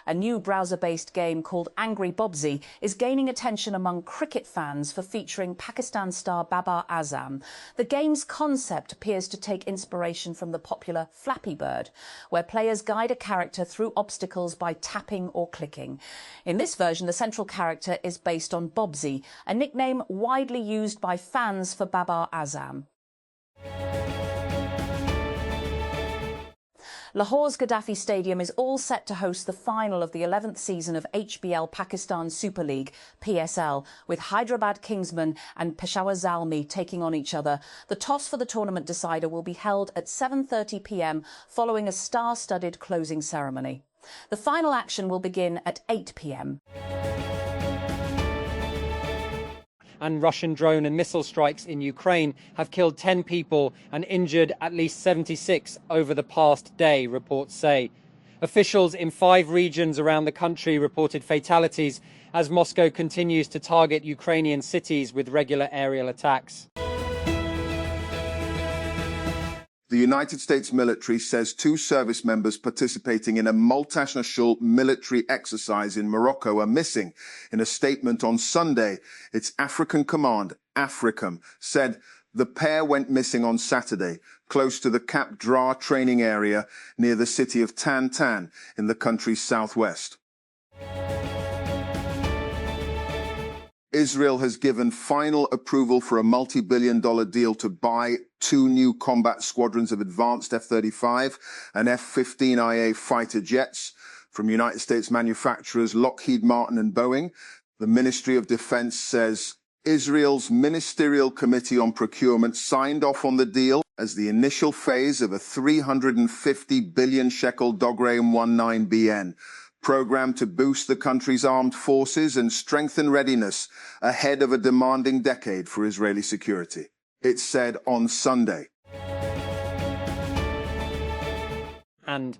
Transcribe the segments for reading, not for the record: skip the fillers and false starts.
A new browser-based game called Angry Bobsy is gaining attention among cricket fans for featuring Pakistan star Babar Azam. The game's concept appears to take inspiration from the popular Flappy Bird, where players guide a character through obstacles by tapping or clicking. In this version, the central character is based on Bobsy, a nickname widely used by fans for Babar Azam. Lahore's Gaddafi Stadium is all set to host the final of the 11th season of HBL Pakistan Super League, PSL, with Hyderabad Kingsmen and Peshawar Zalmi taking on each other. The toss for the tournament decider will be held at 7:30 p.m. following a star-studded closing ceremony. The final action will begin at 8 p.m. And Russian drone and missile strikes in Ukraine have killed 10 people and injured at least 76 over the past day, reports say. Officials in 5 regions around the country reported fatalities as Moscow continues to target Ukrainian cities with regular aerial attacks. The United States military says 2 service members participating in a multinational military exercise in Morocco are missing. In a statement on Sunday, its African command, AFRICOM, said the pair went missing on Saturday, close to the Cap Dra training area near the city of Tan Tan in the country's southwest. Israel has given final approval for a multi-billion-dollar deal to buy 2 new combat squadrons of advanced F-35 and F-15IA fighter jets from United States manufacturers Lockheed Martin and Boeing. The Ministry of Defense says Israel's Ministerial Committee on Procurement signed off on the deal as the initial phase of a 350 billion shekel Dogreim 19BN program to boost the country's armed forces and strengthen readiness ahead of a demanding decade for Israeli security. It said on Sunday. And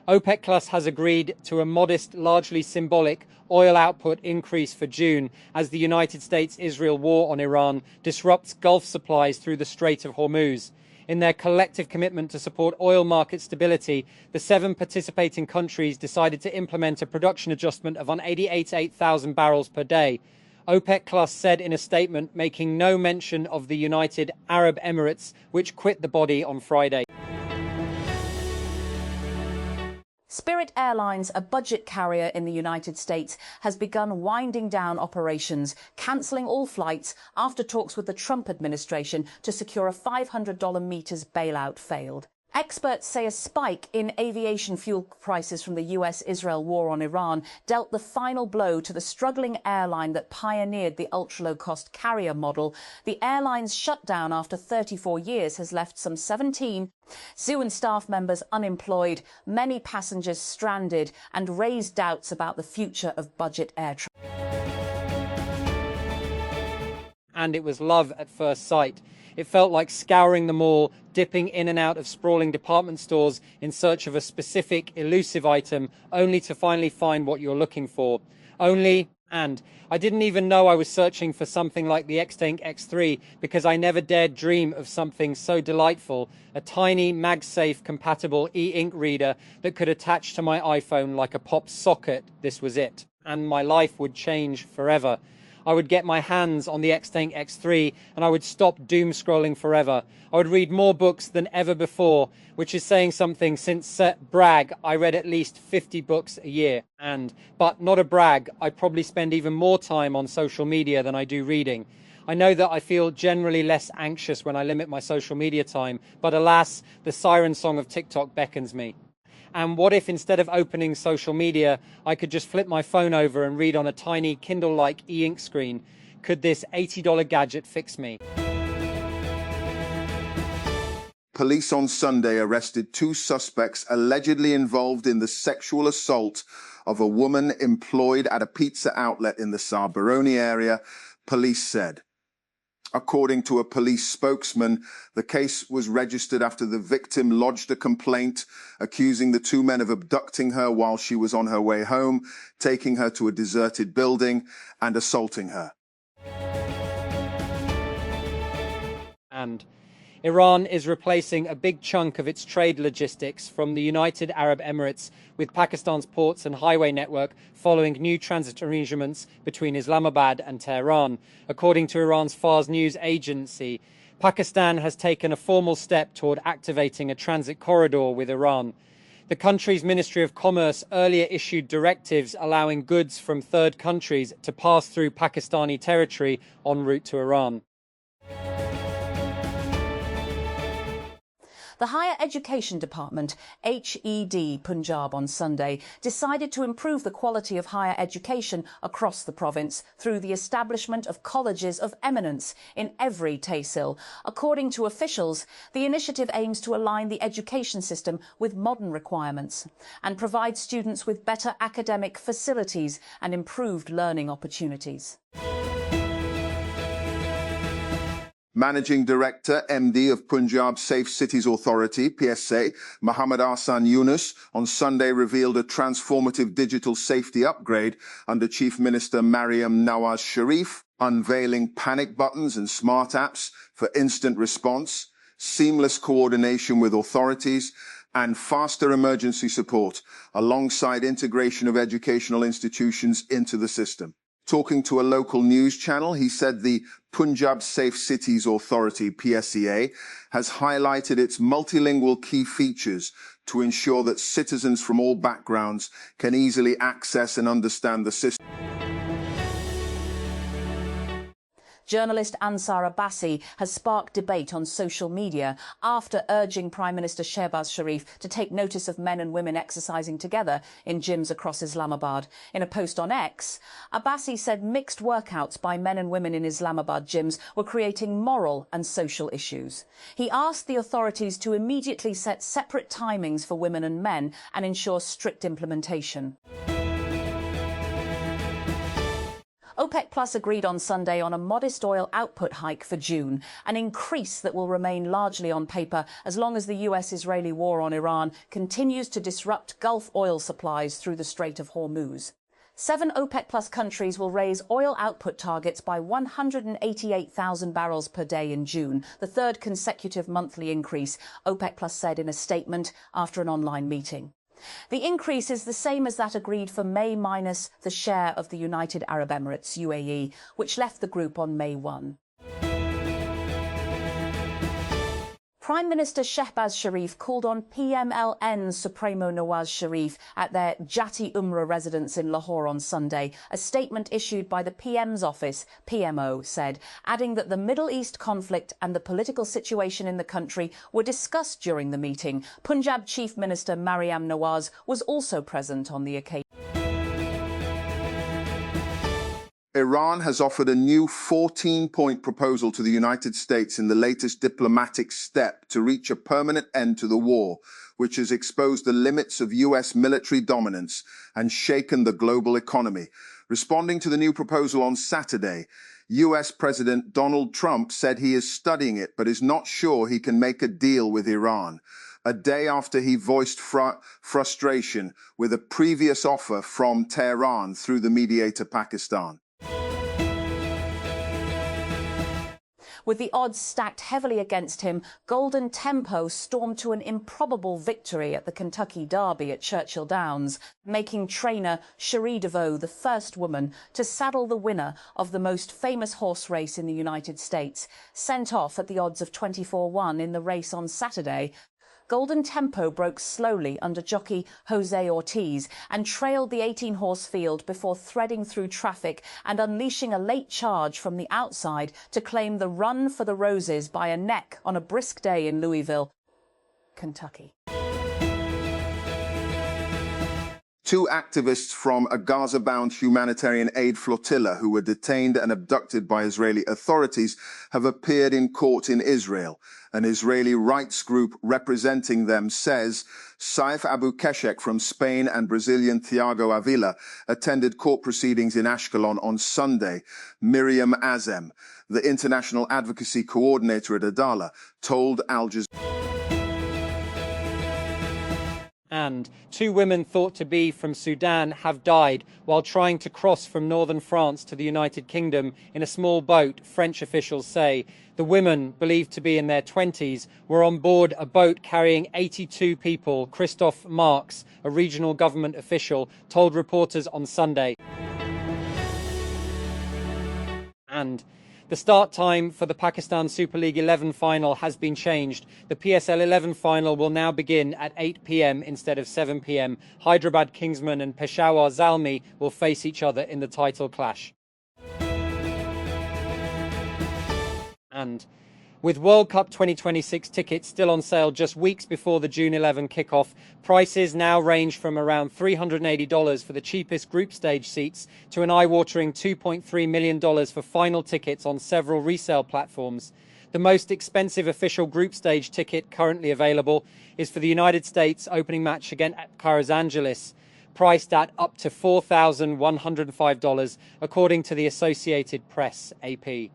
OPEC Plus has agreed to a modest, largely symbolic oil output increase for June as the United States-Israel war on Iran disrupts Gulf supplies through the Strait of Hormuz. In their collective commitment to support oil market stability, the 7 participating countries decided to implement a production adjustment of 88,000 barrels per day. OPEC Plus said in a statement, making no mention of the United Arab Emirates, which quit the body on Friday. Spirit Airlines, a budget carrier in the United States, has begun winding down operations, cancelling all flights after talks with the Trump administration to secure a $500 meters bailout failed. Experts say a spike in aviation fuel prices from the US-Israel war on Iran dealt the final blow to the struggling airline that pioneered the ultra-low-cost carrier model. The airline's shutdown after 34 years has left some 17 zoo and staff members unemployed, many passengers stranded, and raised doubts about the future of budget air travel. And it was love at first sight. It felt like scouring the mall, dipping in and out of sprawling department stores in search of a specific, elusive item, only to finally find what you're looking for. And I didn't even know I was searching for something like the X-Tank X3 because I never dared dream of something so delightful, a tiny MagSafe compatible e-ink reader that could attach to my iPhone like a pop socket. This was it. And my life would change forever. I would get my hands on the X-Tank X3 and I would stop doom scrolling forever. I would read more books than ever before, which is saying something since, brag, I read at least 50 books a year. But not a brag, I probably spend even more time on social media than I do reading. I know that I feel generally less anxious when I limit my social media time, but alas, the siren song of TikTok beckons me. And what if instead of opening social media, I could just flip my phone over and read on a tiny Kindle-like e-ink screen? Could this $80 gadget fix me? Police on Sunday arrested 2 suspects allegedly involved in the sexual assault of a woman employed at a pizza outlet in the Sabaroni area, police said. According to a police spokesman, the case was registered after the victim lodged a complaint accusing the 2 men of abducting her while she was on her way home, taking her to a deserted building, and assaulting her. And Iran is replacing a big chunk of its trade logistics from the United Arab Emirates with Pakistan's ports and highway network following new transit arrangements between Islamabad and Tehran. According to Iran's Fars news agency, Pakistan has taken a formal step toward activating a transit corridor with Iran. The country's Ministry of Commerce earlier issued directives allowing goods from third countries to pass through Pakistani territory en route to Iran. The Higher Education Department, HED Punjab, on Sunday decided to improve the quality of higher education across the province through the establishment of colleges of eminence in every tehsil. According to officials, the initiative aims to align the education system with modern requirements and provide students with better academic facilities and improved learning opportunities. Managing Director, MD of Punjab Safe Cities Authority, PSA, Mohammed Ahsan Yunus, on Sunday revealed a transformative digital safety upgrade under Chief Minister Maryam Nawaz Sharif, unveiling panic buttons and smart apps for instant response, seamless coordination with authorities, and faster emergency support, alongside integration of educational institutions into the system. Talking to a local news channel, he said the Punjab Safe Cities Authority, PSCA, has highlighted its multilingual key features to ensure that citizens from all backgrounds can easily access and understand the system. Journalist Ansar Abbasi has sparked debate on social media after urging Prime Minister Shehbaz Sharif to take notice of men and women exercising together in gyms across Islamabad. In a post on X, Abbasi said mixed workouts by men and women in Islamabad gyms were creating moral and social issues. He asked the authorities to immediately set separate timings for women and men and ensure strict implementation. OPEC Plus agreed on Sunday on a modest oil output hike for June, an increase that will remain largely on paper as long as the US-Israeli war on Iran continues to disrupt Gulf oil supplies through the Strait of Hormuz. 7 OPEC Plus countries will raise oil output targets by 188,000 barrels per day in June, the third consecutive monthly increase, OPEC Plus said in a statement after an online meeting. The increase is the same as that agreed for May minus the share of the United Arab Emirates, UAE, which left the group on May 1. Prime Minister Shehbaz Sharif called on PMLN's Supremo Nawaz Sharif at their Jati Umrah residence in Lahore on Sunday. A statement issued by the PM's office, PMO, said, adding that the Middle East conflict and the political situation in the country were discussed during the meeting. Punjab Chief Minister Maryam Nawaz was also present on the occasion. Iran has offered a new 14-point proposal to the United States in the latest diplomatic step to reach a permanent end to the war, which has exposed the limits of US military dominance and shaken the global economy. Responding to the new proposal on Saturday, US President Donald Trump said he is studying it but is not sure he can make a deal with Iran, a day after he voiced frustration with a previous offer from Tehran through the mediator Pakistan. With the odds stacked heavily against him, Golden Tempo stormed to an improbable victory at the Kentucky Derby at Churchill Downs, making trainer Cherie DeVoe the first woman to saddle the winner of the most famous horse race in the United States. Sent off at the odds of 24-1 in the race on Saturday, Golden Tempo broke slowly under jockey Jose Ortiz and trailed the 18-horse field before threading through traffic and unleashing a late charge from the outside to claim the run for the roses by a neck on a brisk day in Louisville, Kentucky. 2 activists from a Gaza-bound humanitarian aid flotilla who were detained and abducted by Israeli authorities have appeared in court in Israel. An Israeli rights group representing them says Saif Abu Keshek from Spain and Brazilian Thiago Avila attended court proceedings in Ashkelon on Sunday. Miriam Azem, the international advocacy coordinator at Adala, told Al Jazeera. And 2 women thought to be from Sudan have died while trying to cross from northern France to the United Kingdom in a small boat, French officials say. The women, believed to be in their 20s, were on board a boat carrying 82 people, Christoph Marx, a regional government official, told reporters on Sunday. And the start time for the Pakistan Super League 11 final has been changed. The PSL 11 final will now begin at 8 p.m. instead of 7 p.m. Hyderabad Kingsmen and Peshawar Zalmi will face each other in the title clash. And with World Cup 2026 tickets still on sale just weeks before the June 11 kickoff, prices now range from around $380 for the cheapest group stage seats to an eye-watering $2.3 million for final tickets on several resale platforms. The most expensive official group stage ticket currently available is for the United States opening match against Los Angeles, priced at up to $4,105, according to the Associated Press, AP.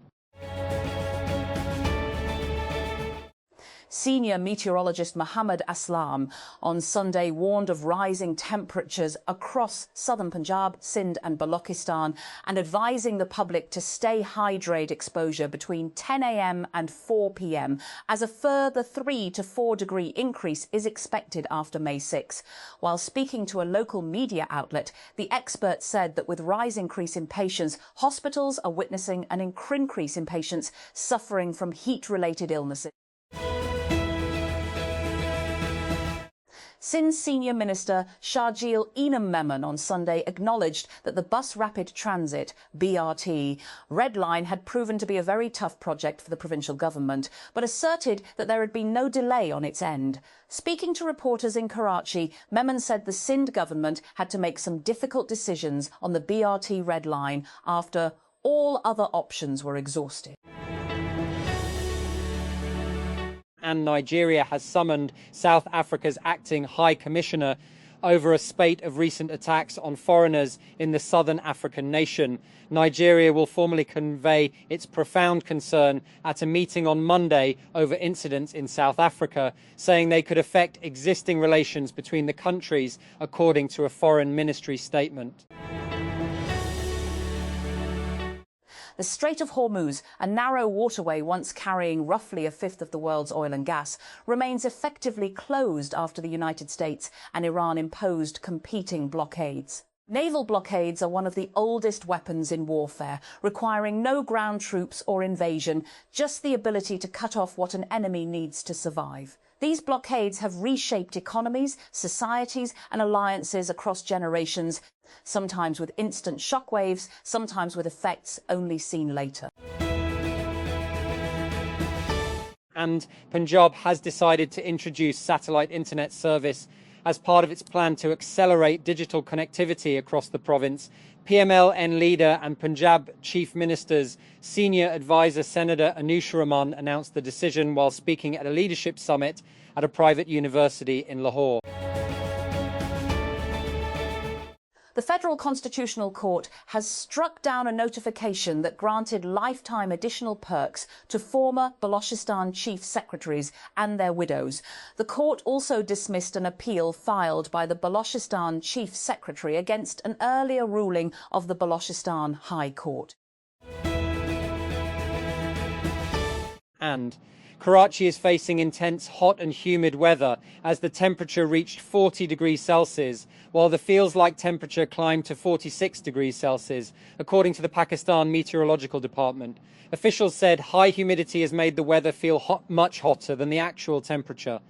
Senior meteorologist Mohammed Aslam on Sunday warned of rising temperatures across southern Punjab, Sindh and Balochistan and advising the public to stay hydrated exposure between 10 a.m. and 4 p.m. as a further 3 to 4 degree increase is expected after May 6. While speaking to a local media outlet, the expert said that with rising increase in patients, hospitals are witnessing an increase in patients suffering from heat-related illnesses. Sindh Senior Minister Sharjeel Enam Memon on Sunday acknowledged that the Bus Rapid Transit (BRT) Red Line had proven to be a very tough project for the provincial government, but asserted that there had been no delay on its end. Speaking to reporters in Karachi, Memon said the Sindh government had to make some difficult decisions on the BRT Red Line after all other options were exhausted. And Nigeria has summoned South Africa's acting High Commissioner over a spate of recent attacks on foreigners in the southern African nation. Nigeria will formally convey its profound concern at a meeting on Monday over incidents in South Africa, saying they could affect existing relations between the countries, according to a foreign ministry statement. The Strait of Hormuz, a narrow waterway once carrying roughly a fifth of the world's oil and gas, remains effectively closed after the United States and Iran imposed competing blockades. Naval blockades are one of the oldest weapons in warfare, requiring no ground troops or invasion, just the ability to cut off what an enemy needs to survive. These blockades have reshaped economies, societies and alliances across generations, sometimes with instant shockwaves, sometimes with effects only seen later. And Punjab has decided to introduce satellite internet service as part of its plan to accelerate digital connectivity across the province. PMLN leader and Punjab Chief Minister's senior advisor Senator Anush Raman announced the decision while speaking at a leadership summit at a private university in Lahore. The Federal Constitutional Court has struck down a notification that granted lifetime additional perks to former Balochistan chief secretaries and their widows. The court also dismissed an appeal filed by the Balochistan chief secretary against an earlier ruling of the Balochistan High Court. And Karachi is facing intense hot and humid weather as the temperature reached 40 degrees Celsius, while the feels-like temperature climbed to 46 degrees Celsius, according to the Pakistan Meteorological Department. Officials said high humidity has made the weather feel much hotter than the actual temperature.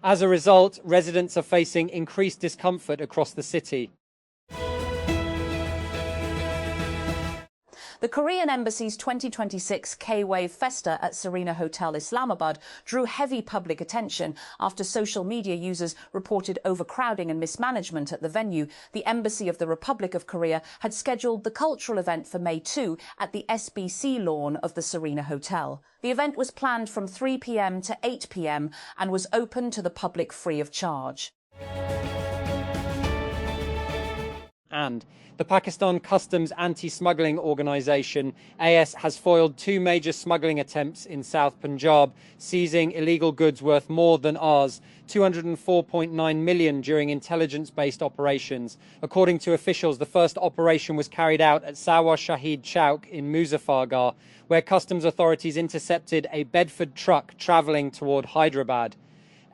As a result, residents are facing increased discomfort across the city. The Korean Embassy's 2026 K-Wave Festa at Serena Hotel Islamabad drew heavy public attention after social media users reported overcrowding and mismanagement at the venue. The Embassy of the Republic of Korea had scheduled the cultural event for May 2 at the SBC lawn of the Serena Hotel. The event was planned from 3 p.m. to 8 p.m. and was open to the public free of charge. and. The Pakistan Customs Anti-Smuggling Organisation, AS, has foiled 2 major smuggling attempts in South Punjab, seizing illegal goods worth more than Rs. 204.9 million during intelligence-based operations. According to officials, the first operation was carried out at Sawa Shahid Chowk in Muzaffargarh, where customs authorities intercepted a Bedford truck travelling toward Hyderabad.